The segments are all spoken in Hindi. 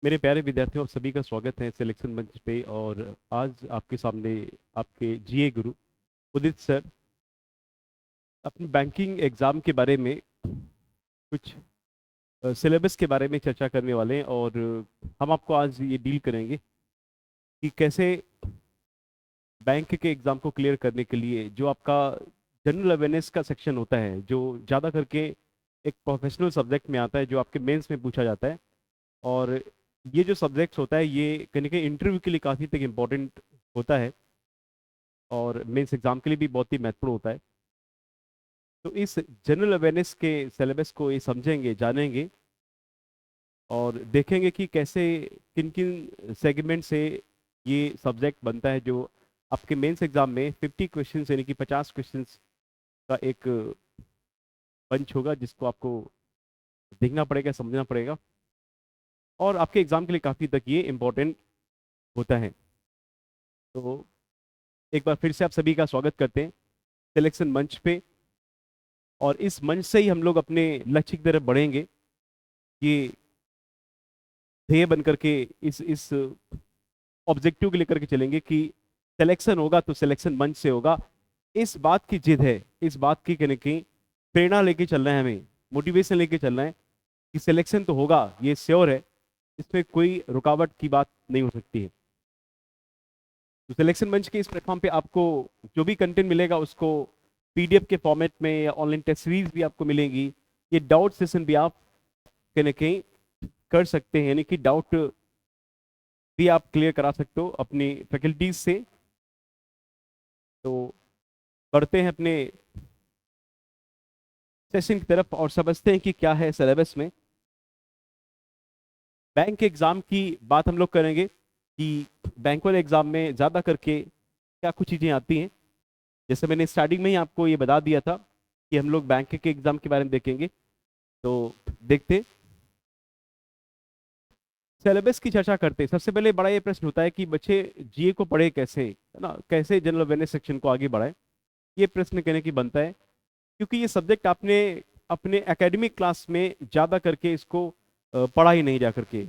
मेरे प्यारे विद्यार्थियों, आप सभी का स्वागत है सिलेक्शन मंच पे। और आज आपके सामने आपके जीए गुरु उदित सर अपने बैंकिंग एग्जाम के बारे में कुछ सिलेबस के बारे में चर्चा करने वाले हैं। और हम आपको आज ये डील करेंगे कि कैसे बैंक के एग्जाम को क्लियर करने के लिए जो आपका जनरल अवेयरनेस का सेक्शन होता है, जो ज़्यादा करके एक प्रोफेशनल सब्जेक्ट में आता है, जो आपके मेंस में पूछा जाता है। और ये जो सब्जेक्ट्स होता है ये कहीं ना कहीं इंटरव्यू के लिए काफ़ी तक इम्पोर्टेंट होता है और मेंस एग्जाम के लिए भी बहुत ही महत्वपूर्ण होता है। तो इस जनरल अवेयरनेस के सिलेबस को ये समझेंगे, जानेंगे और देखेंगे कि कैसे किन किन सेगमेंट से ये सब्जेक्ट बनता है, जो आपके मेंस एग्जाम में 50 क्वेश्चंस यानी कि 50 क्वेश्चंस का एक बंच होगा, जिसको आपको देखना पड़ेगा, समझना पड़ेगा। और आपके एग्जाम के लिए काफ़ी तक ये इम्पोर्टेंट होता है। तो एक बार फिर से आप सभी का स्वागत करते हैं सिलेक्शन मंच पे। और इस मंच से ही हम लोग अपने लक्ष्य की तरफ बढ़ेंगे। ये ध्येय बन करके इस ऑब्जेक्टिव को लेकर के चलेंगे कि सिलेक्शन होगा तो सिलेक्शन मंच से होगा। इस बात की जिद है, इस बात की कहने की प्रेरणा लेके चल रहे हैं, हमें मोटिवेशन लेके चल रहे हैं कि सिलेक्शन तो होगा, ये श्योर है, इसमें कोई रुकावट की बात नहीं हो सकती है। तो सिलेक्शन मंच के इस प्लेटफॉर्म पे आपको जो भी कंटेंट मिलेगा उसको पीडीएफ के फॉर्मेट में या ऑनलाइन टेस्ट सीरीज भी आपको मिलेंगी। ये डाउट सेशन भी आप कहीं ना कहीं कर सकते हैं, यानी कि डाउट भी आप क्लियर करा सकते हो अपनी फैकल्टीज से। तो बढ़ते हैं अपने सेशन की तरफ और समझते हैं कि क्या है सिलेबस में। बैंक एग्जाम की बात हम लोग करेंगे कि बैंक वाले एग्जाम में ज़्यादा करके क्या कुछ चीज़ें आती हैं। जैसे मैंने स्टार्टिंग में ही आपको ये बता दिया था कि हम लोग बैंक के एग्जाम के बारे में देखेंगे। तो देखते हैं, सिलेबस की चर्चा करते हैं। सबसे पहले बड़ा ये प्रश्न होता है कि बच्चे जीए को पढ़े कैसे, है ना, कैसे जनरल अवेयरनेस सेक्शन को आगे बढ़ाएं। ये प्रश्न कहने की बनता है क्योंकि ये सब्जेक्ट आपने अपने एकेडमिक क्लास में ज़्यादा करके इसको पढ़ा ही नहीं जा करके।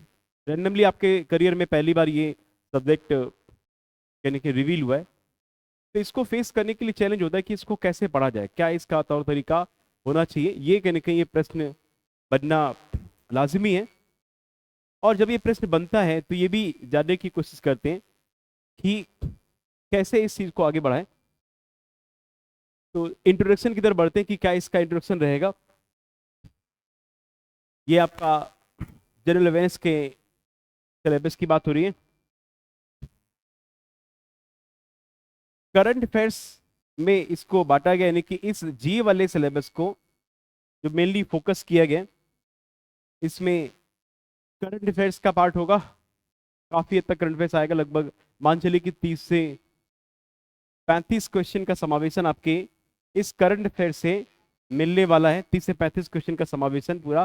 रैंडमली आपके करियर में पहली बार ये सब्जेक्ट यानी कि रिवील हुआ है। तो इसको फेस करने के लिए चैलेंज होता है कि इसको कैसे पढ़ा जाए, क्या इसका तौर तरीका होना चाहिए। ये कहने कहीं ये प्रश्न बनना लाजमी है। और जब ये प्रश्न बनता है तो ये भी जानने की कोशिश करते हैं कि कैसे इस चीज़ को आगे बढ़ाएं। तो इंट्रोडक्शन की तरफ बढ़ते हैं कि क्या इसका इंट्रोडक्शन रहेगा। ये आपका जनरल अवेयरनेस के सिलेबस की बात हो रही है। करंट अफेयर्स में इसको बांटा गया, यानी कि इस जी वाले सिलेबस को जो मेनली फोकस किया गया, इसमें करंट अफेयर्स का पार्ट होगा। काफी हद तक करंट अफेयर्स आएगा, लगभग मान चलिए कि 30 से 35 क्वेश्चन का समावेशन आपके इस करंट अफेयर से मिलने वाला है। 30 से 35 क्वेश्चन का समावेशन पूरा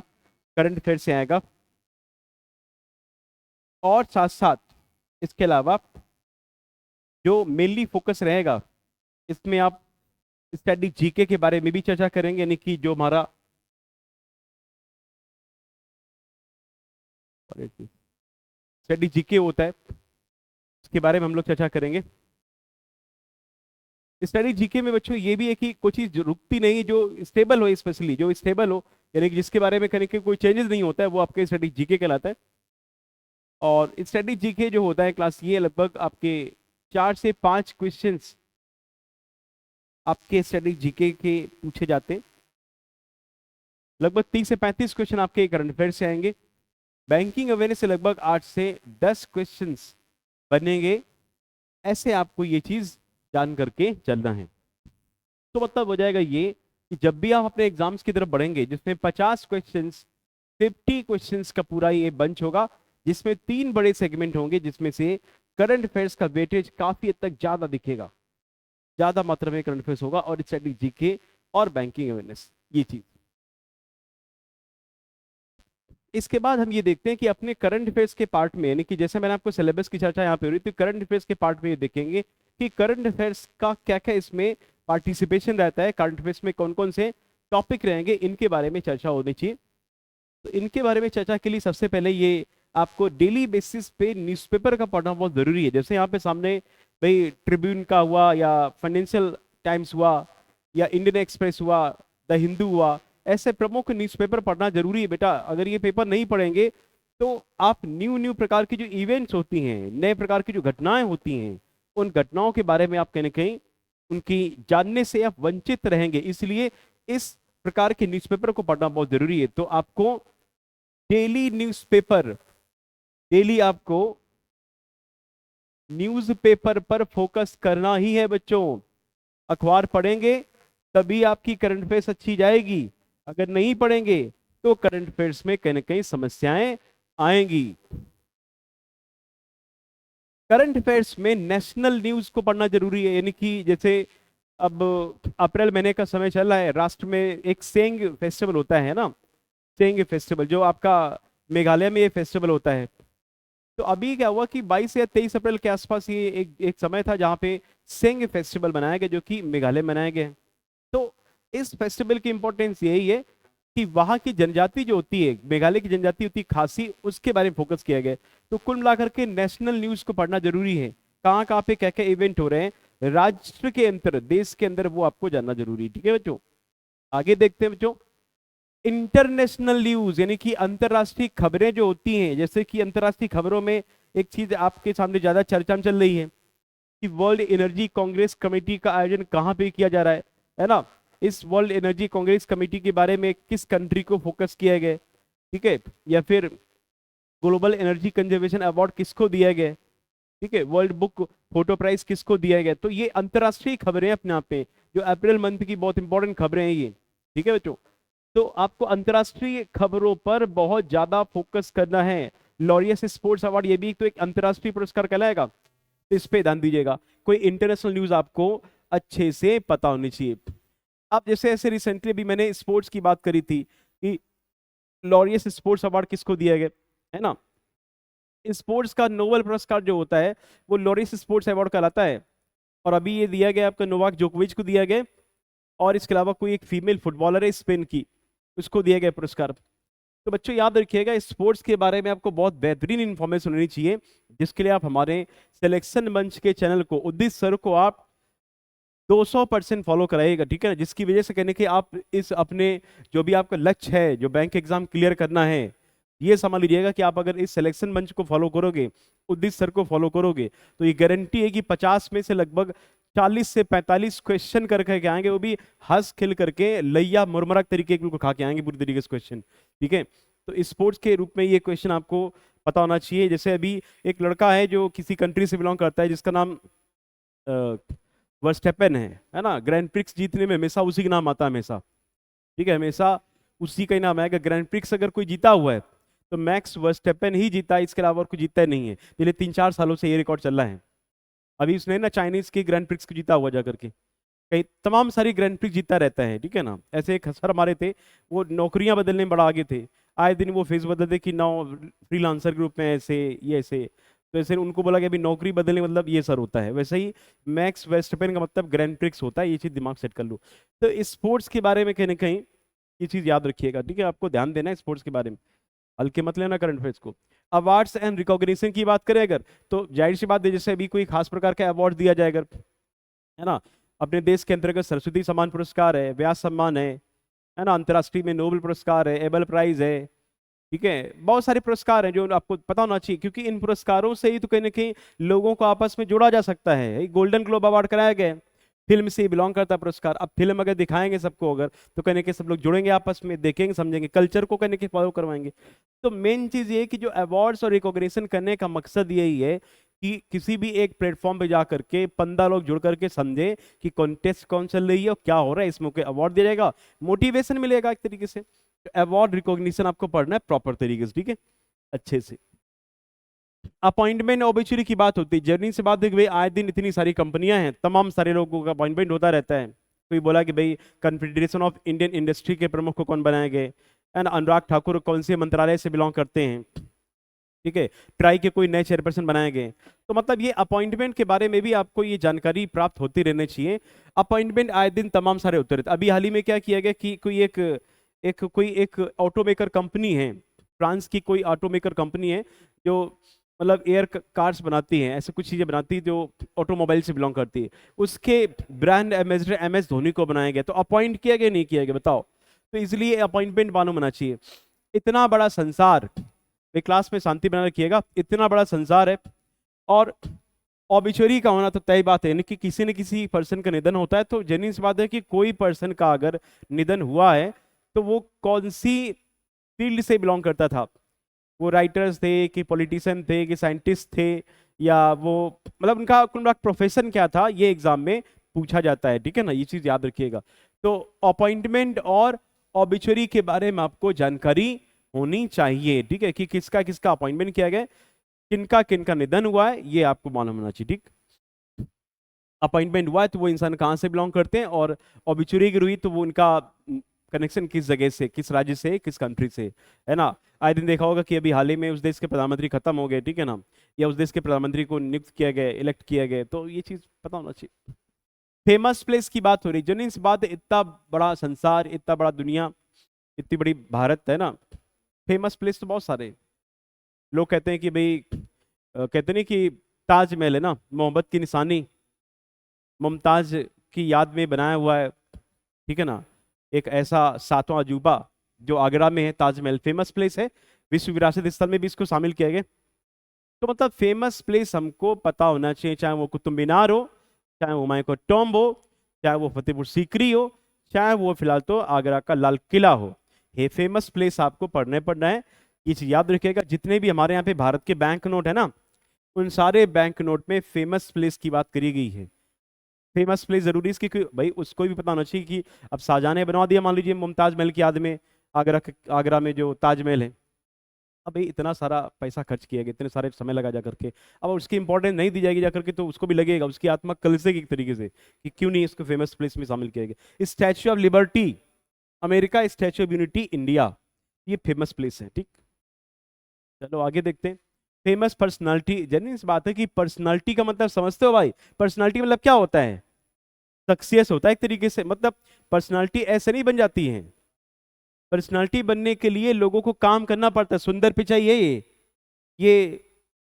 करंट अफेयर से आएगा। और साथ साथ इसके अलावा जो मेनली फोकस रहेगा, इसमें आप स्टैटिक जीके के बारे में भी चर्चा करेंगे, यानी कि जो हमारा स्टैटिक जीके होता है उसके बारे में हम लोग चर्चा करेंगे। स्टडी जीके में बच्चों ये भी है कि कोई चीज रुकती नहीं, जो स्टेबल हो, स्पेशली जो स्टेबल हो, यानी कि जिसके बारे में कहने के कोई चेंजेस नहीं होता है, वो आपके स्टडी जीके कहलाता है। और स्टडी जीके जो होता है क्लास, ये लगभग आपके 4 से 5 क्वेश्चंस आपके स्टडी जीके के पूछे जाते हैं। लगभग 30 से 35 क्वेश्चन आपके करंट अफेयर से आएंगे। बैंकिंग अवेयरनेस से लगभग 8 से 10 क्वेश्चंस बनेंगे। ऐसे आपको ये चीज जान करके चलना है। तो मतलब हो जाएगा ये कि जब भी आप अपने एग्जाम्स की तरफ बढ़ेंगे, जिसमें 50 क्वेश्चंस, 50 क्वेश्चंस का पूरा ये बंच होगा, जिसमें 3 बड़े सेगमेंट होंगे, जिसमें से करंट अफेयर्स का वेटेज काफी हद तक ज्यादा दिखेगा, ज्यादा मात्रा में करंट अफेयर्स होगा और स्टैटिक जीके और बैंकिंग अवेयरनेस, ये चीज। इसके बाद हम ये देखते हैं कि अपने करंट अफेयर्स के पार्ट में, यानी कि जैसे मैंने आपको सिलेबस की चर्चा यहाँ पे हो रही थी, करंट अफेयर्स के पार्ट में ये देखेंगे कि करंट अफेयर्स का क्या क्या इसमें पार्टिसिपेशन रहता है, करंट अफेयर्स में कौन कौन से टॉपिक रहेंगे, इनके बारे में चर्चा होनी चाहिए। तो इनके बारे में चर्चा के लिए सबसे पहले ये आपको डेली बेसिस पे न्यूज़पेपर का पढ़ना बहुत जरूरी है। जैसे यहाँ पे सामने भाई ट्रिब्यून का हुआ, या फाइनेंशियल टाइम्स हुआ, या इंडियन एक्सप्रेस हुआ, द हिंदू हुआ, ऐसे प्रमुख न्यूज़पेपर पढ़ना जरूरी है बेटा। अगर ये पेपर नहीं पढ़ेंगे तो आप न्यू न्यू प्रकार की जो इवेंट्स होती हैं, नए प्रकार की जो घटनाएं होती हैं, उन घटनाओं के बारे में आप कहीं ना कहीं उनकी जानने से आप वंचित रहेंगे। इसलिए इस प्रकार के न्यूज़पेपर को पढ़ना बहुत जरूरी है। तो आपको डेली न्यूज़पेपर, डेली आपको न्यूज़पेपर पर फोकस करना ही है बच्चों। अखबार पढ़ेंगे तभी आपकी करंट अफेयर्स अच्छी जाएगी। अगर नहीं पढ़ेंगे तो करंट अफेयर्स में कहीं ना कहीं समस्याएं आएंगी। करंट अफेयर्स में नेशनल न्यूज को पढ़ना जरूरी है। यानी कि जैसे अब अप्रैल महीने का समय चल रहा है, राष्ट्र में एक सेंग फेस्टिवल होता है ना, सेंग फेस्टिवल जो आपका मेघालय में ये फेस्टिवल होता है। तो अभी क्या हुआ कि 22 या 23 अप्रैल के आसपास ये एक समय था जहाँ पे सेंग फेस्टिवल मनाया गया, जो कि मेघालय में मनाया गया है। तो इस फेस्टिवल की इंपॉर्टेंस यही है कि वहाँ की जनजाति जो होती है, मेघालय की जनजाति होती है खासी, उसके बारे में फोकस किया गया है। तो कुल मिलाकर के नेशनल न्यूज को पढ़ना जरूरी है। कहाँ कहाँ पे क्या क्या इवेंट हो रहे हैं राष्ट्र के अंदर, देश के अंदर, वो आपको जानना जरूरी है। ठीक है बच्चों, आगे देखते हैं बच्चों। इंटरनेशनल न्यूज यानी कि अंतरराष्ट्रीय खबरें जो होती हैं, जैसे कि अंतरराष्ट्रीय खबरों में एक चीज आपके सामने ज्यादा चर्चा में चल रही है कि वर्ल्ड एनर्जी कांग्रेस कमेटी का आयोजन कहाँ पे किया जा रहा है ना। इस वर्ल्ड एनर्जी कांग्रेस कमेटी के बारे में किस कंट्री को फोकस किया गया, ठीक है, या फिर ग्लोबल एनर्जी कंजर्वेशन अवार्ड किसको दिया गया, ठीक है, वर्ल्ड बुक फोटो प्राइज किसको दिया गया। तो ये अंतरराष्ट्रीय खबरें अपने आप पे, जो अप्रैल मंथ की बहुत इंपॉर्टेंट खबरें हैं ये। ठीक है बच्चों, तो आपको अंतरराष्ट्रीय खबरों पर बहुत ज्यादा फोकस करना है। लॉरियस स्पोर्ट्स अवार्ड ये भी तो एक अंतरराष्ट्रीय पुरस्कार कहलाएगा, तो इस पे ध्यान दीजिएगा। कोई इंटरनेशनल न्यूज आपको अच्छे से पता होनी चाहिए। अब जैसे ऐसे रिसेंटली भी मैंने स्पोर्ट्स की बात करी थी कि लॉरियस स्पोर्ट्स अवार्ड किसको दिया गया है ना। स्पोर्ट्स का नोबेल पुरस्कार जो होता है वो लॉरियस स्पोर्ट्स अवार्ड कहलाता है, और अभी ये दिया गया आपका नोवाक जोकोविच को दिया गया, और इसके अलावा कोई एक फीमेल फुटबॉलर है स्पेन की, उसको दिया गया पुरस्कार। तो बच्चों याद रखिएगा, स्पोर्ट्स के बारे में आपको बहुत बेहतरीन इंफॉर्मेशन होनी चाहिए, जिसके लिए आप हमारे सिलेक्शन मंच के चैनल को, उदित सर को आप 200% फॉलो कराइएगा। ठीक है, जिसकी वजह से कहने कि आप इस अपने जो भी आपका लक्ष्य है, जो बैंक एग्जाम क्लियर करना है, ये समझ लीजिएगा कि आप अगर इस सिलेक्शन मंच को फॉलो करोगे, उदित सर को फॉलो करोगे, तो ये गारंटी है कि 50 में से लगभग 40 से 45 क्वेश्चन करके आएंगे, वो भी हंस खिल करके, लैया मुरमरा तरीके के खा के आएंगे पूरी तरीके से क्वेश्चन। ठीक है, तो स्पोर्ट्स के रूप में ये क्वेश्चन आपको पता होना चाहिए। जैसे अभी एक लड़का है जो किसी कंट्री से बिलोंग करता है, जिसका नाम वर्स्टेपन है ना। ग्रैंड प्रिक्स जीतने में हमेशा उसी का नाम आता है, हमेशा। ठीक है, हमेशा उसी का ही नाम आएगा। ग्रैंड प्रिक्स अगर कोई जीता हुआ है तो मैक्स वर्स्टेपन ही जीता, इसके अलावा और कोई जीता नहीं है। पिछले 3-4 सालों से ये रिकॉर्ड चल रहा है। अभी उसने ना चाइनीज की ग्रैंड प्रिक्स को जीता हुआ जाकर के, कई तमाम सारी ग्रैंड प्रिक्स जीता रहता है। ठीक है ना। ऐसे एक सर हमारे थे, वो नौकरियां बदलने में बड़ा आगे थे, आए दिन वो फेस बदलते कि नाउ फ्रीलांसर ग्रुप में ऐसे ये ऐसे, तो ऐसे उनको बोला कि अभी नौकरी बदलने मतलब ये सर होता है। वैसे ही मैक्स वेस्टपेन का मतलब ग्रैंड प्रिक्स होता है, ये चीज दिमाग सेट कर लो। तो स्पोर्ट्स के बारे में कहीं ना कहीं ये चीज याद रखिएगा। ठीक है, आपको ध्यान देना है स्पोर्ट्स के बारे में, हल्के मत लेना करंट अफेयर्स को। अवार्ड्स एंड रिकॉग्निशन की बात करें अगर, तो जाहिर सी बात है, जैसे अभी कोई खास प्रकार का अवार्ड दिया जाए अगर, है ना, अपने देश के अंतर्गत सरस्वती सम्मान पुरस्कार है, व्यास सम्मान है ना, अंतर्राष्ट्रीय में नोबेल पुरस्कार है, एबल प्राइज है। ठीक है, बहुत सारे पुरस्कार हैं जो आपको पता होना चाहिए, क्योंकि इन पुरस्कारों से ही तो कहीं ना कहीं लोगों को आपस में जोड़ा जा सकता है। गोल्डन ग्लोब अवार्ड कराया गया है, फिल्म से बिलोंग करता है पुरस्कार। अब फिल्म अगर दिखाएंगे सबको अगर, तो कहने के सब लोग जुड़ेंगे आपस में, देखेंगे समझेंगे, कल्चर को कहने के फॉलो करवाएंगे। तो मेन चीज ये कि जो अवार्ड्स और रिकॉग्निशन करने का मकसद यही है कि किसी भी एक प्लेटफॉर्म पे जा करके 15 लोग जुड़ करके समझे कि कॉन्टेस्ट कौन चल रही है और क्या हो रहा है, इसमें कोई अवार्ड दिया जाएगा, मोटिवेशन मिलेगा एक तरीके से। अवार्ड रिकॉग्निशन आपको पढ़ना है प्रॉपर तरीके से, ठीक है, अच्छे से। अपॉइंटमेंट ऑब्चुरी की बात होती है, जर्नी से बात देखिए, आए दिन इतनी सारी कंपनियां हैं, तमाम सारे लोगों का अपॉइंटमेंट होता रहता है। कोई बोला कि भाई कन्फेडरेशन ऑफ इंडियन इंडस्ट्री के प्रमुख को कौन बनाए गए, एंड अनुराग ठाकुर कौन से मंत्रालय से बिलोंग करते हैं, ठीक है, ट्राई के कोई नए चेयरपर्सन बनाए गए। तो मतलब ये अपॉइंटमेंट के बारे में भी आपको ये जानकारी प्राप्त होती रहनी चाहिए। अपॉइंटमेंट आए दिन तमाम सारे होते रहते। अभी हाल ही में क्या किया गया कि कोई एक ऑटोमेकर कंपनी है, फ्रांस की कोई ऑटोमेकर कंपनी है जो मतलब एयर कार्स बनाती हैं, ऐसे कुछ चीज़ें बनाती है जो ऑटोमोबाइल से बिलोंग करती है। उसके ब्रांड एम्बेसडर MS धोनी को बनाया गया, तो अपॉइंट किया गया नहीं किया गया बताओ? तो इसलिए अपॉइंटमेंट मालूम होना चाहिए। इतना बड़ा संसार, एक क्लास में शांति बना रखिएगा, इतना बड़ा संसार है और ऑबिचुअरी का होना तो तय बात है, यानी कि किसी न किसी पर्सन का निधन होता है, तो जेन्युइन सी बात है कि कोई पर्सन का अगर निधन हुआ है तो वो कौन सी फील्ड से बिलोंग करता था, वो राइटर्स थे कि पॉलिटिशियन थे कि साइंटिस्ट थे, या वो मतलब उनका प्रोफेशन क्या था, ये एग्जाम में पूछा जाता है, ठीक है ना, ये चीज याद रखिएगा। तो अपॉइंटमेंट और ऑबिचुअरी के बारे में आपको जानकारी होनी चाहिए, ठीक है, कि किसका किसका अपॉइंटमेंट किया गया, किनका किनका निधन हुआ है, ये आपको मालूम होना चाहिए, ठीक। अपॉइंटमेंट हुआ है तो वो इंसान कहाँ से बिलोंग करते हैं, और ऑबिचुअरी की हुई तो वो उनका कनेक्शन किस जगह से, किस राज्य से, किस कंट्री से, है ना। आए दिन देखा होगा कि अभी हाल ही में उस देश के प्रधानमंत्री खत्म हो गए, ठीक है ना, या उस देश के प्रधानमंत्री को नियुक्त किया गया, इलेक्ट किया गया, तो ये चीज पता होना चाहिए। फेमस प्लेस की बात हो रही, जो इस बात, इतना बड़ा संसार, इतना बड़ा दुनिया, इतनी बड़ी भारत है ना, फेमस प्लेस तो बहुत सारे। लोग कहते हैं कि भाई कहते नहीं कि ताजमहल है ना, मोहब्बत की निशानी, मुमताज की याद में बनाया हुआ है, ठीक है ना, एक ऐसा सातवां अजूबा जो आगरा में है, ताजमहल फेमस प्लेस है, विश्व विरासत स्थल में भी इसको शामिल किया गया। तो मतलब फेमस प्लेस हमको पता होना चाहिए, चाहे वो कुतुब मीनार हो, चाहे वो हुमायूं का टॉम्ब हो, चाहे वो फतेहपुर सीकरी हो, चाहे वो फिलहाल तो आगरा का लाल किला हो, ये फेमस प्लेस आपको पढ़ना है। ये चीज याद रखिएगा, जितने भी हमारे यहाँ पे भारत के बैंक नोट है ना, उन सारे बैंक नोट में फेमस प्लेस की बात करी गई है। फेमस प्लेस जरूरी इसकी, भाई उसको भी पता होना चाहिए कि अब शाहजहां ने बनवा दिया मान लीजिए मुमताज महल की याद में आगरा में जो ताजमहल है, अब भाई इतना सारा पैसा खर्च किया गया, इतने सारे समय लगा जा करके, अब उसकी इंपॉर्टेंस नहीं दी जाएगी जा करके, तो उसको भी लगेगा, उसकी आत्मा कलसेगी एक तरीके से कि क्यों नहीं इसको फेमस प्लेस में शामिल किया गया। Statue of liberty America, statue of unity India, ये फेमस प्लेस है, ठीक। चलो आगे देखते हैं। फेमस पर्सनालिटी, जनिए इस बात है कि पर्सनालिटी का मतलब समझते हो भाई, पर्सनालिटी मतलब क्या होता है, सक्सेस होता है एक तरीके से, मतलब पर्सनालिटी ऐसे नहीं बन जाती है, पर्सनालिटी बनने के लिए लोगों को काम करना पड़ता है। सुंदर पिचाई है ये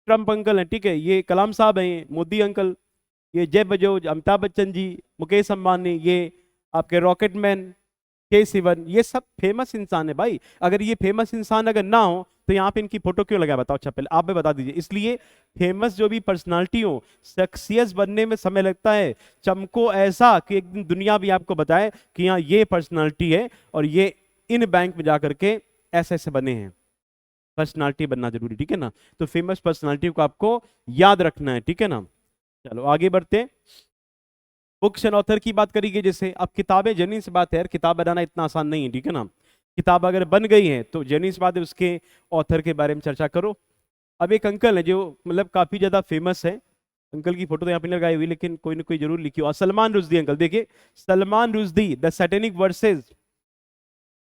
ट्रम्प अंकल है, ठीक है, ये कलाम साहब हैं, मोदी अंकल, ये जेफ बेजोस, अमिताभ बच्चन जी, मुकेश अंबानी, ये आपके रॉकेटमैन के सिवन, ये सब फेमस इंसान है भाई। अगर ये फेमस इंसान अगर ना हो तो यहाँ पे इनकी फोटो क्यों लगाया बताओ? अच्छा पहले आप भी बता दीजिए। इसलिए फेमस जो भी पर्सनालिटी हो, सक्सेस बनने में समय लगता है, चमको ऐसा कि एक दिन दुनिया भी आपको बताए कि हाँ ये पर्सनालिटी है और ये इन बैंक में जाकर के ऐसे ऐसे बने हैं। पर्सनालिटी बनना जरूरी, ठीक है ना, तो फेमस पर्सनालिटी को आपको याद रखना है, ठीक है ना। चलो आगे बढ़ते हैं। बुक्स एंड ऑथर की बात करेंगे, जैसे अब किताबें, जेन्युइन सी बात है यार, किताब बनाना इतना आसान नहीं है, ठीक है ना। किताब अगर बन गई है तो जेन्युइन सी बात है उसके ऑथर के बारे में चर्चा करो। अब एक अंकल है जो मतलब काफी ज्यादा फेमस है, अंकल की फोटो तो यहाँ पे नहीं लगाई हुई, लेकिन कोई ना कोई जरूर लिखी हो, सलमान रुश्दी अंकल। देखिए Salman Rushdie the satanic versus,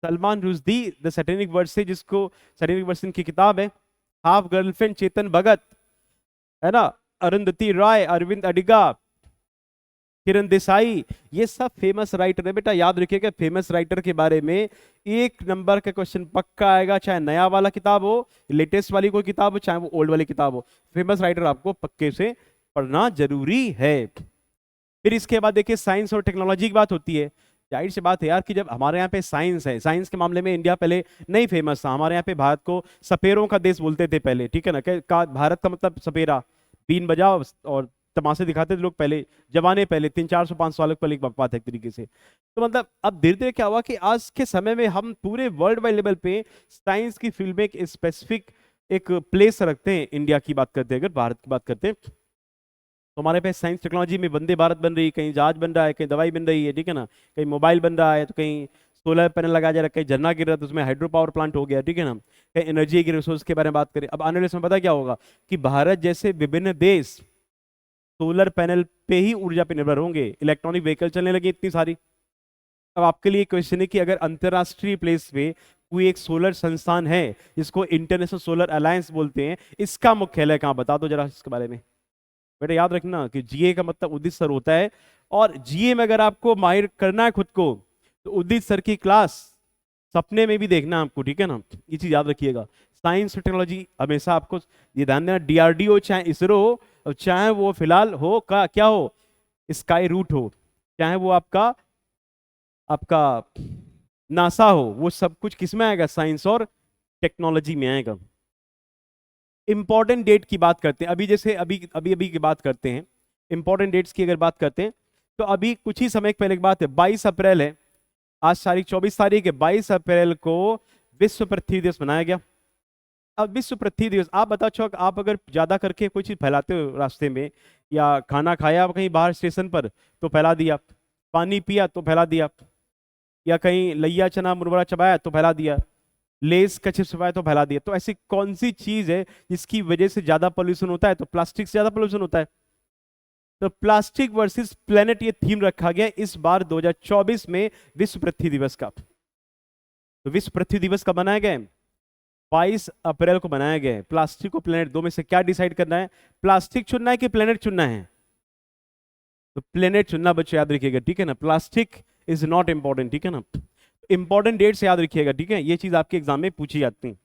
Salman Rushdie the satanic versus, जिसको सैटेनिक वर्सेस की किताब है। हाफ गर्लफ्रेंड चेतन भगत, है ना, अरुंधति रॉय, अरविंद अडिगा, किरण देसाई, ये सब फेमस राइटर है बेटा, याद रखिएगा। फेमस राइटर के बारे में एक नंबर का क्वेश्चन पक्का आएगा, चाहे नया वाला किताब हो, लेटेस्ट वाली कोई किताब हो, चाहे वो ओल्ड वाली किताब हो, फेमस राइटर आपको पक्के से पढ़ना जरूरी है। फिर इसके बाद देखिए साइंस और टेक्नोलॉजी की बात होती है। जाहिर सी बात है यार कि जब हमारे यहाँ पे साइंस है, साइंस के मामले में इंडिया पहले नहीं फेमस था। हमारे यहाँ पे भारत को सपेरों का देश बोलते थे पहले, ठीक है ना, भारत का मतलब सपेरा, बीन बजाओ और तमाशे दिखाते थे लोग पहले जमाने, पहले 300-400-500 साल पहले की बात है एक तरीके से। तो मतलब अब धीरे धीरे क्या हुआ कि आज के समय में हम पूरे वर्ल्ड वाइड लेवल पे साइंस की फील्ड में एक स्पेसिफिक एक प्लेस रखते हैं। इंडिया की बात करते हैं, अगर भारत की बात करते हैं, तो हमारे पास साइंस टेक्नोलॉजी में वंदे भारत बन रही है, कहीं जहाज बन रहा है, कहीं दवाई बन रही है, ठीक है ना, कहीं मोबाइल बन रहा है, तो कहीं सोलर पैनल लगाया जा रहा है, कहीं झरना गिर रहा है तो उसमें हाइड्रो पावर प्लांट हो गया, ठीक है ना, कहीं एनर्जी के रिसोर्स के बारे में बात करें। अब आने वाले समय पता क्या होगा कि भारत जैसे विभिन्न देश सोलर पैनल पे ही ऊर्जा पे निर्भर होंगे, इलेक्ट्रॉनिक व्हीकल चलने लगे इतनी सारी। अब आपके लिए क्वेश्चन है कि अगर अंतरराष्ट्रीय प्लेस पे कोई एक सोलर संस्थान है जिसको इंटरनेशनल सोलर अलायंस बोलते हैं, इसका मुख्यालय कहाँ, बता दो जरा इसके बारे में। बेटा याद रखना कि जीए का मतलब उदित सर होता है, और जीए में अगर आपको माहिर करना है खुद को तो उदित सर की क्लास सपने में भी देखना आपको, ठीक है ना, ये चीज याद रखिएगा। साइंस और टेक्नोलॉजी हमेशा आपको ये ध्यान देना, डीआरडीओ चाहे इसरो हो, चाहे वो फिलहाल हो का क्या हो, स्काई रूट हो, चाहे वो आपका आपका नासा हो, वो सब कुछ किस में आएगा, साइंस और टेक्नोलॉजी में आएगा। इंपॉर्टेंट डेट की बात करते हैं, अभी जैसे अभी अभी अभी की बात करते हैं, इंपॉर्टेंट डेट्स की अगर बात करते हैं, तो अभी कुछ ही समय पहले की बात है, 22 अप्रैल है, आज तारीख 24 तारीख है, 22 अप्रैल को विश्व पृथ्वी दिवस मनाया गया। अब विश्व पृथ्वी दिवस, आप बताओ चौक, आप अगर ज्यादा करके कोई चीज फैलाते हो रास्ते में, या खाना खाया आप कहीं बाहर स्टेशन पर तो फैला दिया, पानी पिया तो फैला दिया, या कहीं लैया चना मुरमुरा चबाया तो फैला दिया, लेस का चिप्स चबाया तो फैला दिया, तो ऐसी कौन सी चीज है जिसकी वजह से ज्यादा पोल्यूशन होता है, तो प्लास्टिक से ज्यादा पोल्यूशन होता है। तो प्लास्टिक वर्सेस प्लेनेट ये थीम रखा गया इस बार 2024 में विश्व पृथ्वी दिवस का। तो विश्व पृथ्वी दिवस कब मनाया गया है, 22 अप्रैल को बनाया गया है। प्लास्टिक और प्लेनेट दो में से क्या डिसाइड करना है, प्लास्टिक चुनना है कि प्लेनेट चुनना है, तो प्लेनेट चुनना बच्चों याद रखिएगा, ठीक है ना, प्लास्टिक इज नॉट इंपॉर्टेंट, ठीक है ना। इंपॉर्टेंट डेट्स याद रखिएगा, ठीक है, ये चीज आपके एग्जाम में पूछी जाती है।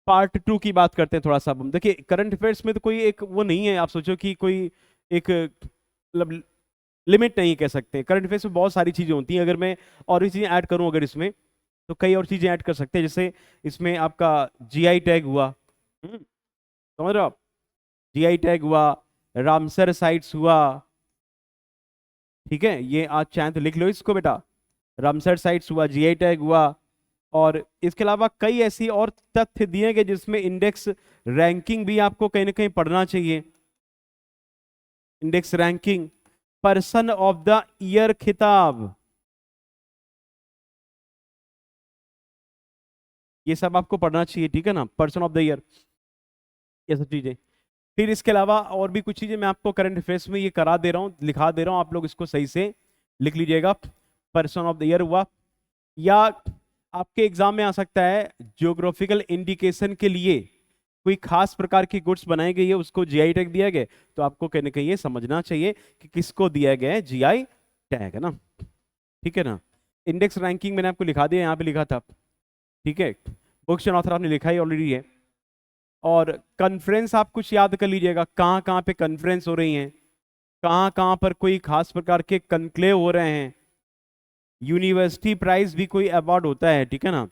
पार्ट 2 की बात करते हैं थोड़ा सा। देखिए करंट अफेयर्स में तो कोई एक वो नहीं है, आप सोचो कि कोई एक मतलब लिमिट नहीं कह सकते, करंट अफेयर्स में बहुत सारी चीजें होती हैं, अगर मैं और भी चीजें ऐड करूं अगर इसमें, तो कई और चीजें ऐड कर सकते हैं, जैसे इसमें आपका जीआई टैग हुआ, समझ रहे हो आप, जीआई टैग हुआ, रामसर साइट्स हुआ, ठीक है, ये आज चाहे तो लिख लो इसको बेटा, रामसर साइट्स हुआ, जीआई टैग हुआ, और इसके अलावा कई ऐसी और तथ्य दिए गए जिसमें इंडेक्स रैंकिंग भी आपको कहीं ना कहीं पढ़ना चाहिए। Index ranking, person of the year खिताब, ये सब आपको पढ़ना चाहिए, ठीक है ना, पर्सन ऑफ द ईयर, ये सब चीजें। फिर इसके अलावा और भी कुछ चीजें मैं आपको करंट अफेयर्स में ये करा दे रहा हूँ, लिखा दे रहा हूँ, आप लोग इसको सही से लिख लीजिएगा। पर्सन ऑफ द ईयर हुआ, या आपके एग्जाम में आ सकता है जियोग्राफिकल इंडिकेशन के लिए कोई खास प्रकार की गुड्स बनाई गई है, उसको जीआई टैग दिया गया, तो आपको कहीं ना कहीं ये समझना चाहिए कि किसको दिया गया है जीआई टैग, है ना, ठीक है ना। इंडेक्स रैंकिंग मैंने आपको लिखा दिया, यहाँ पे लिखा था, ठीक है, बुक्स एंड ऑथर आपने लिखा ही ऑलरेडी है। और कॉन्फ्रेंस आप कुछ याद कर लीजिएगा, कहाँ कहाँ पे कॉन्फ्रेंस हो रही हैं, कहाँ कहाँ पर कोई खास प्रकार के कनक्लेव हो रहे हैं, यूनिवर्सिटी प्राइज भी कोई अवार्ड होता है, ठीक है ना,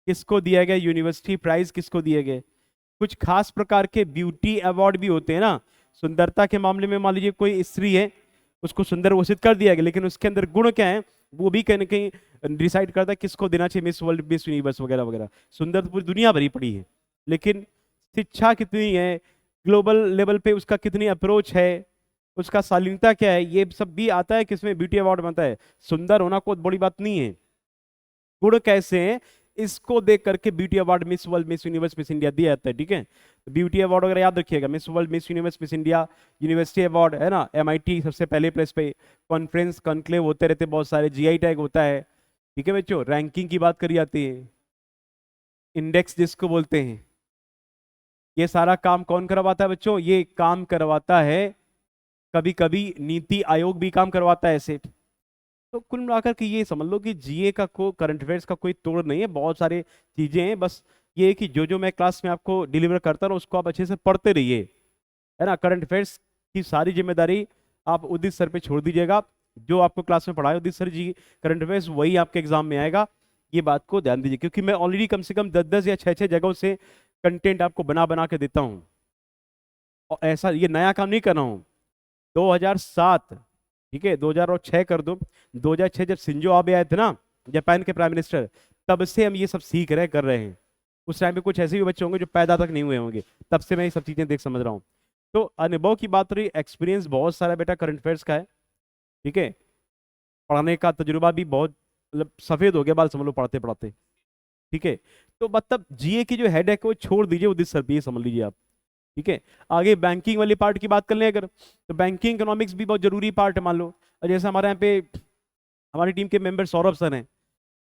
किसको दिया गया यूनिवर्सिटी प्राइज, किसको दिए गए, कुछ खास प्रकार के ब्यूटी अवार्ड भी होते हैं ना, सुंदरता के मामले में मान लीजिए कोई स्त्री है, उसको सुंदर घोषित कर दिया गया, लेकिन उसके अंदर गुण क्या है वो भी कहीं ना कहीं डिसाइड करता है किसको देना चाहिए, मिस वर्ल्ड, मिस यूनिवर्स वगैरह वगैरह। सुंदर तो पूरी दुनिया भरी पड़ी है, लेकिन शिक्षा कितनी है, ग्लोबल लेवल पे उसका कितनी अप्रोच है, उसका शालीनता क्या है, ये सब भी आता है किसमें, ब्यूटी अवार्ड बनता है। सुंदर होना कोई बड़ी बात नहीं है, गुण कैसे हैं इसको देख करके beauty award, miss world, miss universe, miss India दिया जाता है, ठीक है। ब्यूटी अवार्ड वगैरह याद रखिएगा, miss world, miss universe, miss India, university award, है ना, एमआईटी सबसे पहले प्लेस पे, कॉन्फ्रेंस कॉन्क्लेव होते रहते बहुत सारे, जीआई टैग होता है, ठीक है बच्चों। रैंकिंग की बात करी जाती है, इंडेक्स जिसको बोलते हैं, ये सारा काम कौन करवाता है बच्चों, ये काम करवाता है कभी कभी नीति आयोग भी काम करवाता है ऐसे। तो कुल मिलाकर के ये समझ लो कि जीए का को करंट अफेयर्स का कोई तोड़ नहीं है, बहुत सारे चीजें हैं, बस ये है कि जो जो मैं क्लास में आपको डिलीवर करता हूँ उसको आप अच्छे से पढ़ते रहिए, है ना। करंट अफेयर्स की सारी जिम्मेदारी आप उदित सर पे छोड़ दीजिएगा, जो आपको क्लास में पढ़ाए उदित सर जी करंट अफेयर्स वही आपके एग्जाम में आएगा, ये बात को ध्यान दीजिए, क्योंकि मैं ऑलरेडी कम से कम 10-10 या 6-6 जगहों से कंटेंट आपको बना बना के देता हूँ, और ऐसा ये नया काम नहीं कर रहा हूँ। 2007, ठीक है, 2006 कर दो, 2006 जब शिंजो आबे आए थे ना, जापान के प्राइम मिनिस्टर, तब से हम ये सब सीख रहे कर रहे हैं। उस टाइम पे कुछ ऐसे भी बच्चे होंगे जो पैदा तक नहीं हुए होंगे, तब से मैं ये सब चीजें देख समझ रहा हूँ। तो अनुभव की बात रही, एक्सपीरियंस बहुत सारा बेटा करंट अफेयर्स का है, ठीक है, पढ़ाने का तजुर्बा भी बहुत, मतलब सफेद हो गया बाल समझ लो पढ़ते पढ़ते, ठीक है। तो मतलब जीए की जो हेड है वो छोड़ दीजिए उदित सर पे, ये समझ लीजिए आप, ठीक है। आगे बैंकिंग वाली पार्ट की बात कर लें अगर, तो बैंकिंग इकोनॉमिक्स भी बहुत जरूरी पार्ट है, मान लो। और जैसे हमारे यहाँ पे हमारी टीम के मेंबर सौरभ सर हैं,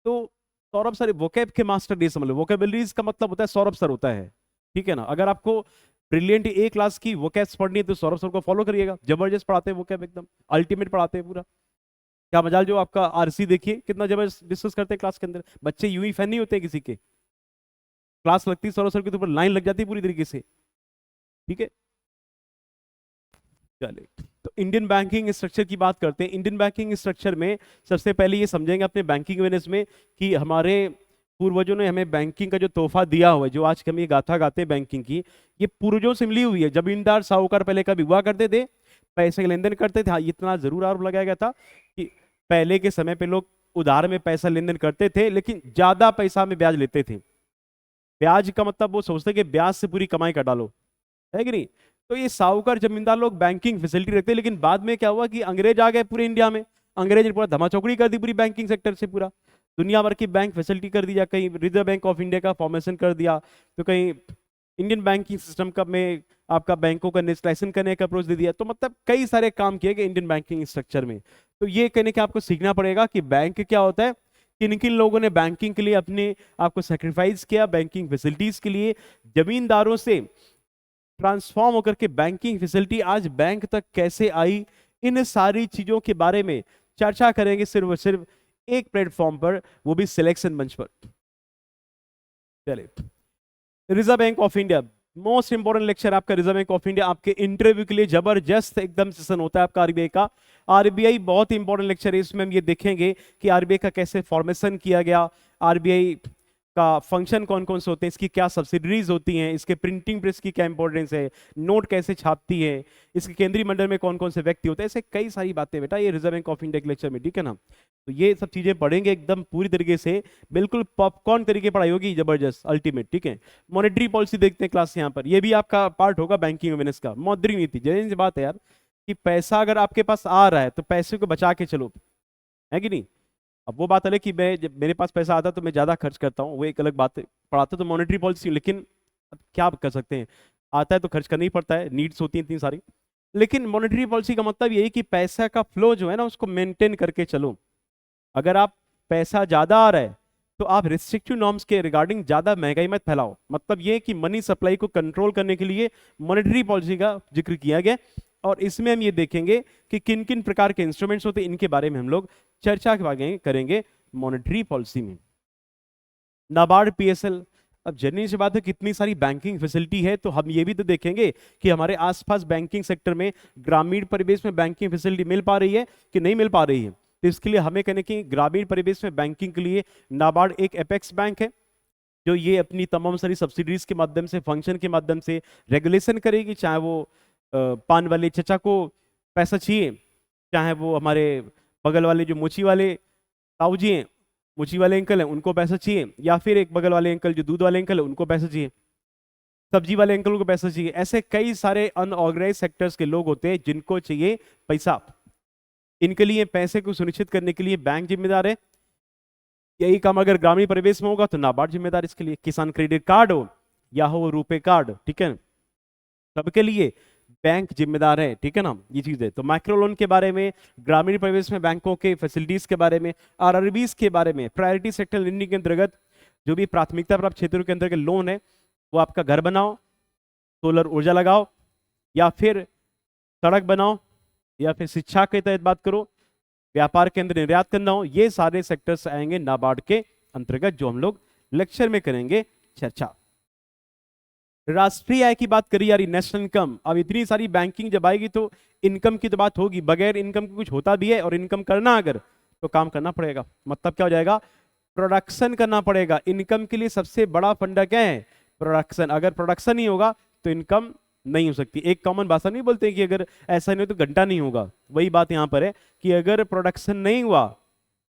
तो सौरभ सर वोकैब के मास्टर, ये समझ लो, वोकेबलरीज का मतलब होता है सौरभ सर होता है, ठीक है ना। अगर आपको ब्रिलियंट ए क्लास की वोकैब्स पढ़नी है तो सौरभ सर को फॉलो करिएगा, जबरदस्त पढ़ाते हैं वोकैब, एकदम अल्टीमेट पढ़ाते हैं पूरा, क्या मजाल जो आपका आरसी देखिए कितना जबरदस्त डिस्कस करते हैं क्लास के अंदर, बच्चे यूं ही फैन नहीं होते किसी के, क्लास लगती है सर सर के ऊपर लाइन लग जाती है पूरी तरीके से, ठीक है। चलिए, तो इंडियन बैंकिंग स्ट्रक्चर की बात करते हैं। इंडियन बैंकिंग स्ट्रक्चर में सबसे पहले ये समझेंगे अपने बैंकिंग अवेयरनेस में कि हमारे पूर्वजों ने हमें बैंकिंग का जो तोहफा दिया हुआ है, जो आज हम ये गाथा गाते हैं बैंकिंग की, ये पूर्वजों से मिली हुई है। जमींदार साहूकार पहले कभी हुआ करते थे, पैसे का लेन देन करते थे। हाँ, इतना जरूर आरोप लगाया गया था कि पहले के समय पे लोग उधार में पैसा लेन देन करते थे, लेकिन ज्यादा पैसा में ब्याज लेते थे। ब्याज का मतलब वो सोचते कि ब्याज से पूरी कमाई कर डालो, है कि नहीं। तो ये साहूकार जमींदार लोग बैंकिंग फैसिलिटी रखते हैं, लेकिन बाद में क्या हुआ कि अंग्रेज आ गए पूरे इंडिया में। अंग्रेज ने पूरा धमाचौकड़ी कर दी पूरी बैंकिंग सेक्टर से, पूरा दुनिया भर की बैंक फैसिलिटी कर दिया। कहीं रिजर्व बैंक ऑफ इंडिया का फॉर्मेशन कर दिया, तो कहीं इंडियन बैंकिंग सिस्टम का में आपका बैंकों का नेशनलाइजेशन करने का अप्रोच दे दिया। तो मतलब कई सारे काम किए गए इंडियन बैंकिंग स्ट्रक्चर में। तो ये कहने के आपको सीखना पड़ेगा कि बैंक क्या होता है, किन किन लोगों ने बैंकिंग के लिए अपने आपको सेक्रीफाइस किया, बैंकिंग फैसिलिटीज के लिए, जमींदारों से ट्रांसफॉर्म होकर के बैंकिंग फैसिलिटी आज बैंक तक कैसे आई। इन सारी चीजों के बारे में चर्चा करेंगे सिर्फ और सिर्फ एक प्लेटफॉर्म पर, वो भी सिलेक्शन मंच पर। चलिए, reserve bank of India, most important lecture आपका रिजर्व बैंक ऑफ इंडिया। आपके इंटरव्यू के लिए जबरदस्त एकदम सेशन होता है आपका आरबीआई का। आरबीआई बहुत इंपॉर्टेंट लेक्चर है, इसमें हम ये देखेंगे कि आरबीआई का कैसे फॉर्मेशन किया गया, आरबीआई का फंक्शन कौन कौन से होते हैं, इसकी क्या सब्सिडरीज होती हैं, इसके प्रिंटिंग प्रेस की क्या इंपॉर्टेंस है, नोट कैसे छापती है, इसके केंद्रीय मंडल में कौन कौन से व्यक्ति होते हैं, ऐसे कई सारी बातें बेटा ये रिजर्व बैंक ऑफ इंडिया के लेक्चर में, ठीक है ना। तो ये सब चीजें पढ़ेंगे एकदम पूरी तरीके से, बिल्कुल पॉपकॉर्न तरीके पढ़ाई होगी, जबरदस्त अल्टीमेट, ठीक है। मॉनेटरी पॉलिसी देखते हैं क्लास यहाँ पर, ये भी आपका पार्ट होगा बैंकिंग अवेयरनेस का। मौद्रिक नीति, जैसे बात है यार कि पैसा अगर आपके पास आ रहा है तो पैसे को बचा के चलो, है कि नहीं। अब वो बात अलग कि मैं जब मेरे पास पैसा आता है तो मैं ज्यादा खर्च करता हूँ, वो एक अलग बात है। पढ़ाते तो मॉनेटरी पॉलिसी, लेकिन अब क्या कर सकते हैं, आता है तो खर्च करना ही पड़ता है, नीड्स होती हैं इतनी सारी। लेकिन मॉनेटरी पॉलिसी का मतलब यही कि पैसा का फ्लो जो है ना उसको मेंटेन करके चलो। अगर आप पैसा ज्यादा आ रहा है तो आप रिस्ट्रिक्टिव नॉर्म्स के रिगार्डिंग ज्यादा महंगाई मत फैलाओ। मतलब ये कि मनी सप्लाई को कंट्रोल करने के लिए मॉनेटरी पॉलिसी का जिक्र किया गया। और इसमें हम ये देखेंगे कि किन किन प्रकार के इंस्ट्रूमेंट्स होते हैं, इनके बारे में हम लोग चर्चा करेंगे मॉनेटरी पॉलिसी में। नाबार्ड, पीएसएल, अब जनरली से बात है कितनी सारी बैंकिंग फैसिलिटी है, तो हम ये भी तो देखेंगे कि हमारे आसपास बैंकिंग सेक्टर में ग्रामीण परिवेश में बैंकिंग फैसिलिटी मिल पा रही है कि नहीं मिल पा रही है। तो इसके लिए हमें कहने की ग्रामीण परिवेश में बैंकिंग के लिए नाबार्ड एक एपेक्स बैंक है, जो ये अपनी तमाम सारी सब्सिडीज के माध्यम से, फंक्शन के माध्यम से रेगुलेशन करेगी। चाहे वो पान वाले चचा को पैसा चाहिए, चाहे वो हमारे बगल वाले जो मुची वाले ताऊ जी हैं, मुची वाले अंकल हैं, उनको पैसा चाहिए, या फिर एक बगल वाले अंकल जो दूध वाले अंकल है उनको पैसा चाहिए, सब्जी वाले अंकल को पैसा चाहिए। ऐसे कई सारे अनऑर्गेनाइज सेक्टर्स के लोग होते हैं जिनको चाहिए पैसा। इनके लिए पैसे को सुनिश्चित करने के लिए बैंक जिम्मेदार है। यही काम अगर ग्रामीण परिवेश में होगा तो नाबार्ड जिम्मेदार इसके लिए। किसान क्रेडिट कार्ड हो या हो रुपे कार्ड, ठीक है, सबके लिए बैंक जिम्मेदार है, ठीक है ना, ये चीज है। तो माइक्रो लोन के बारे में, ग्रामीण परिवेश में बैंकों के फैसिलिटीज के बारे में, आरआरबीज के बारे में, प्रायोरिटी सेक्टर लेंडिंग के अंतर्गत जो भी प्राथमिकता प्राप्त क्षेत्रों के अंतर्गत लोन है, वो आपका घर बनाओ, सोलर ऊर्जा लगाओ, या फिर सड़क बनाओ, या फिर शिक्षा के तहत बात करो, व्यापार के अंदर निर्यात करना हो, ये सारे सेक्टर्स आएंगे नाबार्ड के अंतर्गत, जो हम लोग लेक्चर में करेंगे चर्चा। राष्ट्रीय आय की बात करी यार, नेशनल इनकम। अब इतनी सारी बैंकिंग जब आएगी तो इनकम की तो बात होगी, बगैर इनकम के कुछ होता भी है, और इनकम करना अगर तो काम करना पड़ेगा। मतलब क्या हो जाएगा, प्रोडक्शन करना पड़ेगा। इनकम के लिए सबसे बड़ा फंडा क्या है, प्रोडक्शन। अगर प्रोडक्शन नहीं होगा तो इनकम नहीं हो सकती। एक कॉमन भाषा नहीं बोलते कि अगर ऐसा नहीं हो तो घंटा नहीं होगा, वही बात यहाँ पर है कि अगर प्रोडक्शन नहीं हुआ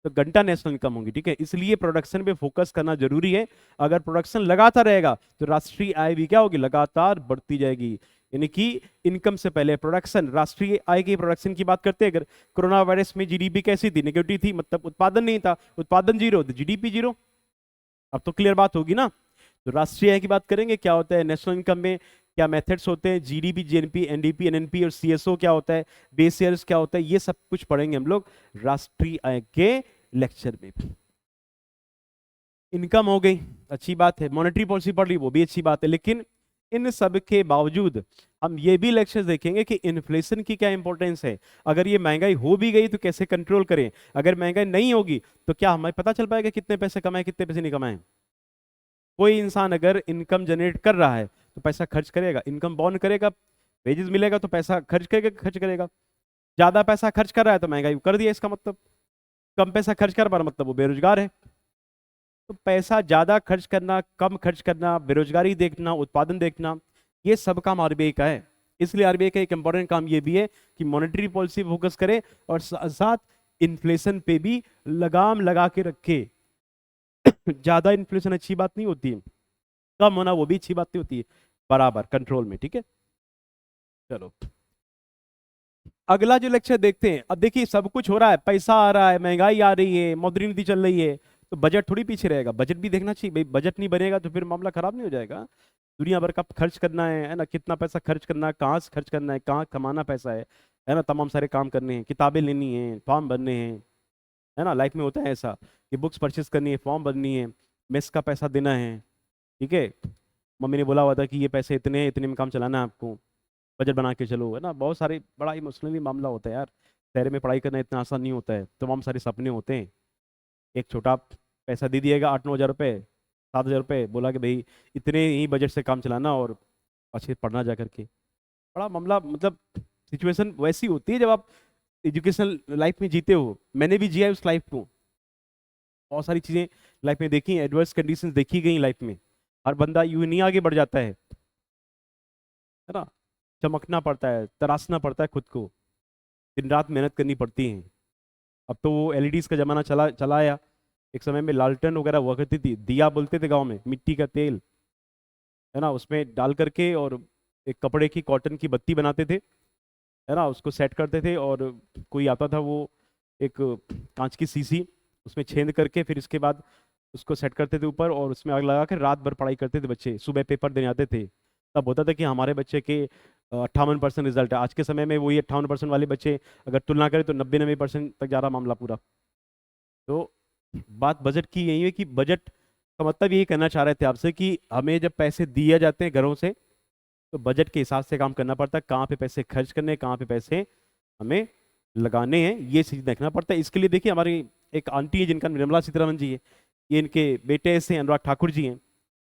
तो घंटा नेशनल इनकम होगी, ठीक है। इसलिए प्रोडक्शन पे फोकस करना जरूरी है। अगर प्रोडक्शन लगातार रहेगा तो राष्ट्रीय आय भी क्या होगी, लगातार बढ़ती जाएगी। यानी कि इनकम से पहले प्रोडक्शन। राष्ट्रीय आय की प्रोडक्शन की बात करते हैं, अगर कोरोना वायरस में जीडीपी कैसी थी, नेगेटिव थी, मतलब उत्पादन नहीं था, उत्पादन जीरो तो जीडीपी जीरो। अब तो क्लियर बात होगी ना। तो राष्ट्रीय आय की बात करेंगे, क्या होता है नेशनल इनकम में, क्या मेथड्स होते हैं, जीडीपी, जीएनपी, एनडीपी, एनएनपी और सीएसओ क्या होता है, बेस ईयर्स क्या होता है, ये सब कुछ पढ़ेंगे हम लोग राष्ट्रीय आय के लेक्चर में। इनकम हो गई, अच्छी बात है। मॉनेटरी पॉलिसी पढ़ ली, वो भी अच्छी बात है। लेकिन इन सब के बावजूद हम ये भी लेक्चर देखेंगे कि इन्फ्लेशन की क्या इंपॉर्टेंस है, अगर ये महंगाई हो भी गई तो कैसे कंट्रोल करें, अगर महंगाई नहीं होगी तो क्या हमें पता चल पाएगा कितने पैसे कमाए कितने पैसे नहीं कमाए। कोई इंसान अगर इनकम जनरेट कर रहा है तो पैसा खर्च करेगा, इनकम बॉर्न करेगा, वेजेस मिलेगा तो पैसा खर्च करेगा। ज्यादा पैसा खर्च कर रहा है तो महंगाई कर दिया इसका मतलब, कम पैसा खर्च कर पा रहा मतलब वो बेरोजगार है। तो पैसा ज्यादा खर्च करना, कम खर्च करना, बेरोजगारी देखना, उत्पादन देखना, ये सब काम आरबीआई का है। इसलिए आरबीआई का एक इंपॉर्टेंट काम ये भी है कि मॉनेटरी पॉलिसी फोकस करे और साथ इन्फ्लेशन पे भी लगाम लगा के रखे। ज्यादा इन्फ्लेशन अच्छी बात नहीं होती है, कम होना वो भी अच्छी बात नहीं होती है, बराबर कंट्रोल में, ठीक है। चलो अगला जो लेक्चर देखते हैं। अब देखिए सब कुछ हो रहा है, पैसा आ रहा है, महंगाई आ रही है, मौद्रिक नीति चल रही है, तो बजट थोड़ी पीछे रहेगा, बजट भी देखना चाहिए भाई। बजट नहीं बनेगा तो फिर मामला खराब नहीं हो जाएगा। दुनिया भर का खर्च करना है ना, कितना पैसा खर्च करना है, कहाँ से खर्च करना है, कहाँ कमाना पैसा है ना, तमाम सारे काम करने हैं, किताबें लेनी है, फॉर्म भरने हैं, है ना। लाइफ में होता है ऐसा कि बुक्स परचेस करनी है, फॉर्म भरनी है, मेस का पैसा देना है, ठीक है। मम्मी ने बोला हुआ था कि ये पैसे इतने हैं, इतने में काम चलाना है आपको, बजट बना के चलो, है ना। बहुत सारे बड़ा इमोशनली मामला होता है यार, शहर में पढ़ाई करना इतना आसान नहीं होता है, तमाम सारे सपने होते हैं। एक छोटा पैसा दे दिएगा, 8-9 हज़ार रुपये, 7 हज़ार रुपये, बोला कि भाई इतने ही बजट से काम चलाना और अच्छे से पढ़ना जा करके। बड़ा मामला, मतलब सिचुएशन वैसी होती है जब आप एजुकेशनल लाइफ में जीते हो। मैंने भी जिया है उस लाइफ को, बहुत सारी चीज़ें लाइफ में देखी, एडवर्स कंडीशंस देखी गई लाइफ में। हर बंदा यूं नहीं आगे बढ़ जाता है ना। चमकना पड़ता है, तराशना पड़ता है खुद को, दिन रात मेहनत करनी पड़ती है। अब तो वो एलईडीज का जमाना चला चला आया, एक समय में लालटेन वगैरह हुआ करती थी, दिया बोलते थे गांव में, मिट्टी का तेल, है ना, उसमें डाल करके और एक कपड़े की कॉटन की बत्ती बनाते थे, है ना, उसको सेट करते थे। और कोई आता था वो एक कांच की शीशी, उसमें छेद करके फिर इसके बाद उसको सेट करते थे ऊपर, और उसमें आग लगा कर रात भर पढ़ाई करते थे बच्चे, सुबह पेपर देने आते थे। तब होता था कि हमारे बच्चे के 58% रिजल्ट है। आज के समय में वही 58% वाले बच्चे अगर तुलना करें तो 90-90% तक जा रहा मामला पूरा। तो बात बजट की यही है कि बजट का मतलब यही कहना चाह रहे थे आपसे कि हमें जब पैसे दिए जाते हैं घरों से तो बजट के हिसाब से काम करना पड़ता है, कहाँ पे पैसे खर्च करने हैं, कहाँ पे पैसे हमें लगाने हैं, ये चीज देखना पड़ता है। इसके लिए देखिए हमारी एक आंटी है जिनका निर्मला सीतारमन जी है, ये इनके बेटे ऐसे अनुराग ठाकुर जी हैं।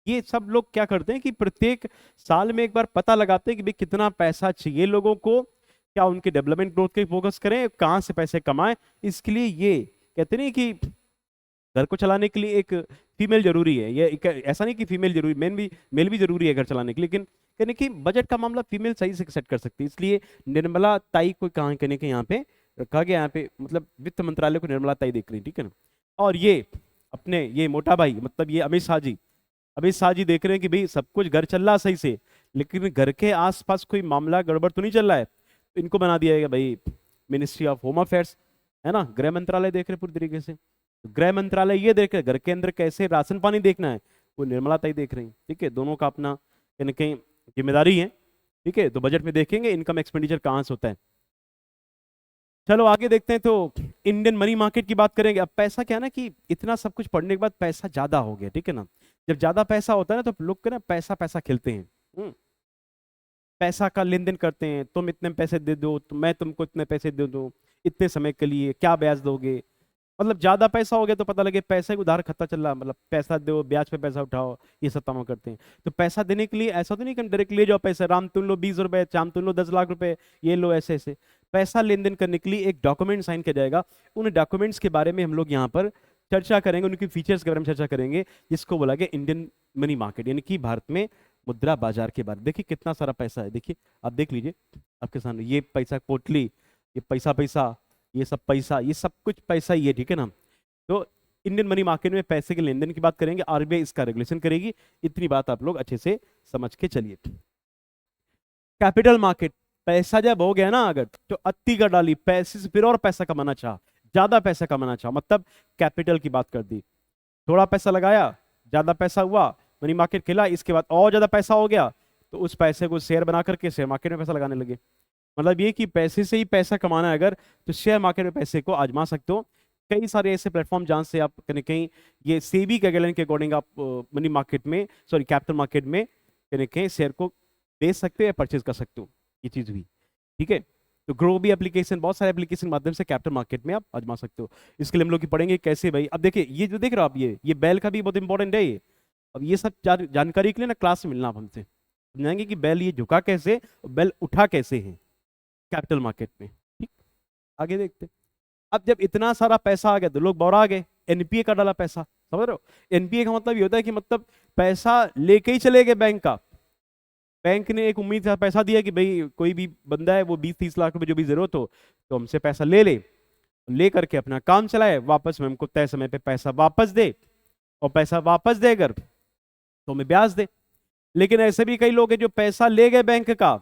ये सब लोग क्या करते हैं कि प्रत्येक साल में एक बार पता लगाते हैं कि भाई कितना पैसा चाहिए लोगों को, क्या उनके डेवलपमेंट ग्रोथ पे फोकस करें, कहाँ से पैसे कमाएं। इसके लिए ये कहते नहीं कि घर को चलाने के लिए एक फीमेल जरूरी है, ये ऐसा नहीं कि फीमेल जरूरी, मेल भी जरूरी है घर चलाने के लिए, लेकिन कहने की बजट का मामला फीमेल सही से सेट कर सकती है। इसलिए निर्मला ताई को कहाँ कहने के यहाँ पे रखा गया, यहाँ पे मतलब वित्त मंत्रालय को निर्मला ताई देख रही, ठीक है ना। और ये अपने ये मोटा भाई मतलब ये अमित शाह जी देख रहे हैं कि भाई सब कुछ घर चल रहा सही से, लेकिन घर के आसपास कोई मामला गड़बड़ तो नहीं चल रहा है, तो इनको बना दिया गया भाई मिनिस्ट्री ऑफ होम अफेयर्स, है ना। गृह मंत्रालय देख रहे पूरी तरीके से, गृह मंत्रालय ये देख रहे घर के अंदर कैसे राशन पानी देखना है, वो निर्मला ताई देख रही हैं, ठीक है। दोनों का अपना कहीं ना कहीं जिम्मेदारी है, ठीक है। तो बजट में देखेंगे इनकम एक्सपेंडिचर कहाँ से होता है। चलो आगे देखते हैं, तो इंडियन मनी मार्केट की बात करेंगे। अब पैसा क्या है ना कि इतना सब कुछ पढ़ने के बाद पैसा ज्यादा हो गया, ठीक है ना। जब ज्यादा पैसा होता है ना तो लोग के ना पैसा पैसा खेलते हैं, पैसा का लेन देन करते हैं, तुम इतने पैसे दे दो तो मैं तुमको इतने पैसे दे दूं, इतने समय के लिए क्या ब्याज दोगे। मतलब ज्यादा पैसा हो गया तो पता लगे पैसे उधार खाता चल रहा, मतलब पैसा दो ब्याज पे पैसा उठाओ, ये सब तमाम करते हैं। तो पैसा देने के लिए ऐसा तो नहीं कि हम डायरेक्ट ले जाओ पैसा, राम तुम लो 20 रुपए, चाम तुम लो 10 लाख रुपए, ये लो, ऐसे ऐसे। पैसा लेन देन करने के लिए एक डॉक्यूमेंट साइन किया जाएगा, उन डॉक्यूमेंट्स के बारे में हम लोग यहाँ पर चर्चा करेंगे, उनकी फीचर्स के बारे में चर्चा करेंगे, जिसको बोला गया इंडियन मनी मार्केट, यानी कि भारत में मुद्रा बाजार के बारे में। देखिए कितना सारा पैसा है, देखिए आप देख लीजिए आपके सामने, ये पैसा पोटली, ये पैसा पैसा, ये सब पैसा, ये सब कुछ पैसा ही है, ठीक है ना। तो इंडियन मनी मार्केट में पैसे के लेन देन की बात करेंगे, आरबीआई इसका रेगुलेशन करेगी, इतनी बात आप लोग अच्छे से समझ के चलिए। कैपिटल मार्केट, पैसा जब हो गया ना अगर, तो अति कर डाली, पैसे से फिर और पैसा कमाना चाह, ज्यादा पैसा कमाना चाह, मतलब कैपिटल की बात कर दी। थोड़ा पैसा लगाया, ज्यादा पैसा हुआ, मनी मार्केट खेला, इसके बाद और ज्यादा पैसा हो गया, तो उस पैसे को शेयर बना करके शेयर मार्केट में पैसा लगाने लगे। मतलब ये कि पैसे से ही पैसा कमाना है अगर, तो शेयर मार्केट में पैसे को आजमा सकते हो। कई सारे ऐसे प्लेटफॉर्म जहां से आप कहीं कहीं ये सेबी गाइडलाइन के अकॉर्डिंग आप मनी मार्केट में, सॉरी कैपिटल मार्केट में करें शेयर को बेच सकते हो या परचेज कर सकते हो, ये चीज़ हुई। ठीक है, तो ग्रो भी एप्लीकेशन, बहुत सारे एप्लीकेशन माध्यम से कैपिटल मार्केट में आप आजमा सकते हो। इसके लिए हम लोग की पढ़ेंगे कैसे भाई। अब देखिए ये जो देख रहे हो आप, ये बेल का भी बहुत इंपॉर्टेंट है ये। अब ये सब जानकारी के लिए ना क्लास में मिलना आप हमसे, समझाएंगे कि बेल ये झुका कैसे, बेल उठा कैसे है कैपिटल मार्केट में। ठीक, आगे देखते हैं। अब जब इतना सारा पैसा आ गया तो लोग बौरा गए, एनपीए का डाला पैसा, समझ रहे हो। एनपीए का मतलब ये होता है कि मतलब पैसा लेके ही चले गए बैंक का। बैंक ने एक उम्मीद से पैसा दिया कि भाई कोई भी बंदा है वो 20-30 लाख रुपए जो भी जरूरत हो तो हमसे पैसा ले करके अपना काम चलाए, वापस में हमको तय समय पे पैसा वापस दे, और पैसा वापस दे अगर तो हमें ब्याज दे। लेकिन ऐसे भी कई लोग हैं जो पैसा ले गए बैंक का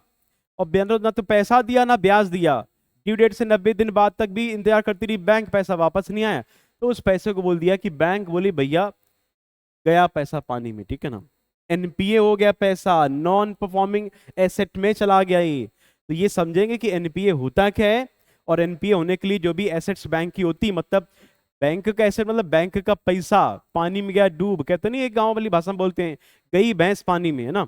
और ना तो पैसा दिया ना ब्याज दिया, ड्यू डेट से 90 दिन बाद तक भी इंतजार करती रही, बैंक पैसा वापस नहीं आया, तो उस पैसे को बोल दिया कि बैंक बोली भैया गया पैसा पानी में। ठीक है ना, एनपीए हो गया पैसा, नॉन परफॉर्मिंग एसेट में चला गया ये। तो ये समझेंगे कि एनपीए होता क्या है, और एनपीए होने के लिए जो भी एसेट्स बैंक की होती, मतलब बैंक का एसेट मतलब बैंक का पैसा पानी में गया डूब, कहते नहीं एक गांव वाली भाषा में बोलते हैं गई भैंस पानी में, है ना।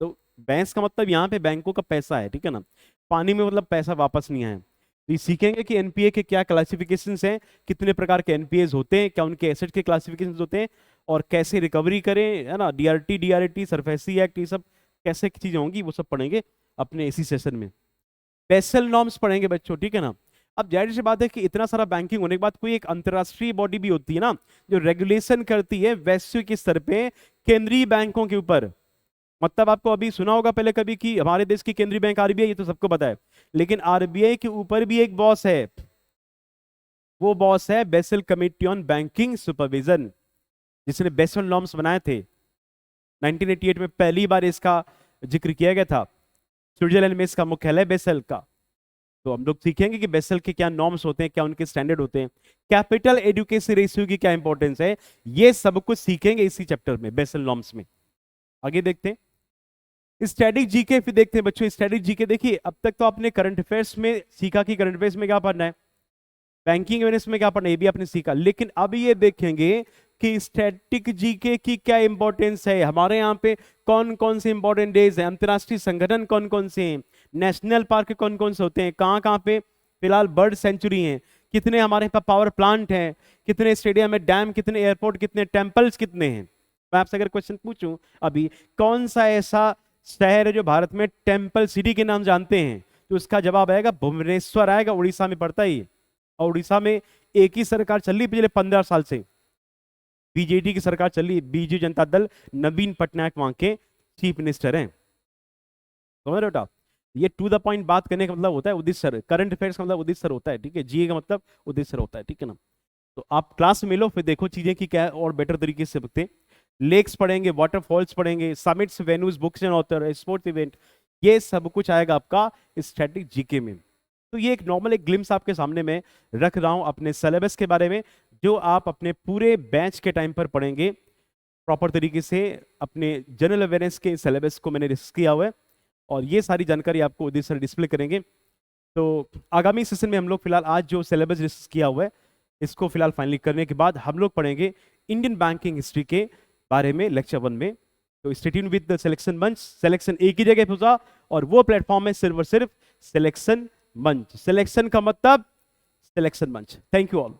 तो भैंस का मतलब यहाँ पे बैंकों का पैसा है, ठीक है ना, पानी में मतलब पैसा वापस नहीं आया। तो ये सीखेंगे कि एनपीए के क्या क्लासिफिकेशंस हैं, कितने प्रकार के एनपीए होते हैं, क्या उनके एसेट के क्लासिफिकेशंस होते हैं, और कैसे रिकवरी करें, है ना। डीआरटी सरफेसी एक्ट, ये सब कैसे चीजें होंगी वो सब पढ़ेंगे अपने इसी सेशन में। बेसल नॉर्म्स पढ़ेंगे बच्चों, ठीक है ना। अब जाहिर सी बात है कि इतना सारा बैंकिंग होने के बाद कोई एक अंतरराष्ट्रीय बॉडी भी होती है ना जो रेगुलेशन करती है वैश्विक स्तर पे केंद्रीय बैंकों के ऊपर। मतलब आपको अभी सुना होगा पहले कभी कि हमारे देश की केंद्रीय बैंक आरबीआई, ये तो सबको पता है, लेकिन आरबीआई के ऊपर भी एक बॉस है, वो बॉस है basal committee on banking supervision, जिसने बेसल नॉर्म्स बनाए थे। 1988 में पहली बार इसका जिक्र किया गया था, स्विट्जरलैंड में इसका मुख्यालय बेसल का। तो हम लोग सीखेंगे कि बेसल के क्या नॉर्म्स होते हैं, क्या उनके स्टैंडर्ड होते हैं, कैपिटल एडुकेसी रेशियो की क्या इंपॉर्टेंस है, ये सब कुछ सीखेंगे इसी चैप्टर में बेसल नॉर्म्स में। आगे देखते हैं स्टैटिक जीके, फिर देखते हैं बच्चों स्टैटिक जीके। देखिए अब तक तो आपने करंट अफेयर्स में सीखा कि करंट अफेयर्स में क्या पढ़ना है, बैंकिंग अवेयरनेस में क्या पढ़ना है, ये भी आपने सीखा। लेकिन अब ये देखेंगे कि स्टैटिक जीके की क्या इंपॉर्टेंस है, हमारे यहाँ पे कौन कौन से इंपॉर्टेंट डेज हैं, अंतरराष्ट्रीय संगठन कौन कौन से हैं, नेशनल पार्क कौन कौन से होते हैं, कहाँ कहाँ पे फिलहाल बर्ड सेंचुरी हैं, कितने हमारे पास पावर प्लांट हैं, कितने स्टेडियम है, डैम कितने, एयरपोर्ट कितने, टेम्पल्स कितने हैं। मैं आपसे अगर क्वेश्चन पूछूं अभी, कौन सा ऐसा शहर है जो भारत में टेम्पल सिटी के नाम जानते हैं, तो उसका जवाब आएगा भुवनेश्वर आएगा, उड़ीसा में पड़ता ही। और उड़ीसा में एक ही सरकार चल रही पिछले 15 साल से, बीजेडी की सरकार चल रही, बीजू जनता दल, नवीन पटनायक वहां के चीफ मिनिस्टर हैं, समझ रहे हो। ये टू द पॉइंट बात करने का मतलब होता है उदित सर, करंट अफेयर्स का मतलब उदित सर होता है, ठीक है, जीए का मतलब उदित सर होता है, ठीक है ना। तो आप क्लास में मिलो फिर देखो चीजें की क्या है और बेटर तरीके से सकते। लेक्स पढ़ेंगे, वाटरफॉल्स पढ़ेंगे, summits, venues, books and author, sports event, ये सब कुछ आएगा आपका स्टैटिक जीके में। तो ये एक नॉर्मल एक ग्लिम्स आपके सामने में रख रहा हूं अपने सिलेबस के बारे में, जो आप अपने पूरे बैच के टाइम पर पढ़ेंगे प्रॉपर तरीके से। अपने जनरल अवेयरनेस के सिलेबस को मैंने डिस्कस किया हुआ है और ये सारी जानकारी आपको उदित सर डिस्प्ले करेंगे। तो आगामी सेशन में हम लोग फिलहाल आज जो सिलेबस डिस्कस किया हुआ है इसको फिलहाल फाइनली करने के बाद हम लोग पढ़ेंगे इंडियन बैंकिंग हिस्ट्री के बारे में लेक्चर 1 में। तो stay tuned with the selection मंच। सिलेक्शन एक ही जगह पहुंचा और वो प्लेटफॉर्म है सिर्फ और सिर्फ सिलेक्शन मंच। सिलेक्शन का मतलब सिलेक्शन मंच। Thank you all.